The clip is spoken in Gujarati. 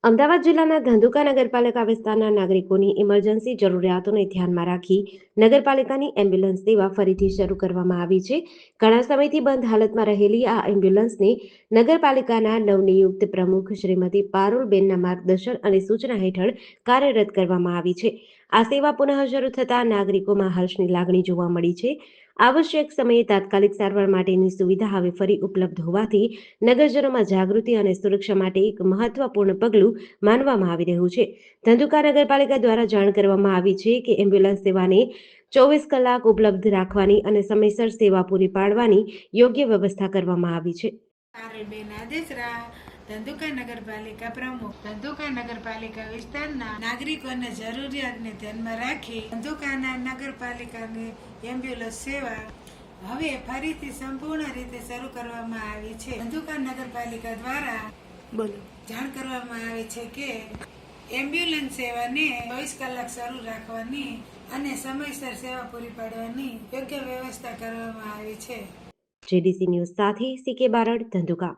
અમદાવાદ જિલ્લાના ધંધુકા નગરપાલિકા વિસ્તારના નાગરિકોની ઇમરજન્સી જરૂરિયાતોને ધ્યાનમાં રાખી નગરપાલિકાની એમ્બ્યુલન્સ સેવા ફરીથી શરૂ કરવામાં આવી છે. ઘણા સમયથી બંધ હાલતમાં રહેલી આ એમ્બ્યુલન્સને નગરપાલિકાના નવનિયુક્ત પ્રમુખ શ્રીમતી પારુલબેનના માર્ગદર્શન અને સૂચના હેઠળ કાર્યરત કરવામાં આવી છે. આ સેવા પુનઃ શરૂ થતાં નાગરિકોમાં હર્ષની લાગણી જોવા મળી છે. આવશ્યક સમયે તાત્કાલિક સારવાર માટેની સુવિધા હવે ફરી ઉપલબ્ધ હોવાથી નગરજનોમાં જાગૃતિ અને સુરક્ષા માટે એક મહત્વપૂર્ણ પગલું માનવામાં આવી રહ્યું છે. ધંધુકા નગરપાલિકા દ્વારા જાણ કરવામાં આવી છે કે એમ્બ્યુલન્સ સેવાને 24 કલાક ઉપલબ્ધ રાખવાની અને સમયસર સેવા પૂરી પાડવાની યોગ્ય વ્યવસ્થા કરવામાં આવી છે. પારુલબેન આદેસરા, ધંધુકા નગરપાલિકા પ્રમુખ. ધંધુકા નગરપાલિકા વિસ્તારના નાગરિકોને જરૂરિયાતને ધ્યાનમાં રાખી ધંધુકાના નગરપાલિકાની એમ્બ્યુલન્સ સેવા હવે ફરીથી સંપૂર્ણ રીતે શરૂ કરવામાં આવી છે. ધંધુકા નગરપાલિકા દ્વારા જાણ કરવામાં આવે છે કે એમ્બ્યુલન્સ સેવાને 24 કલાક શરૂ રાખવાની અને સમયસર સેવા પૂરી પાડવાની યોગ્ય વ્યવસ્થા કરવામાં આવી છે. જેડીસી ન્યૂઝ સાથે સીકે બારડ, ધંધુકા.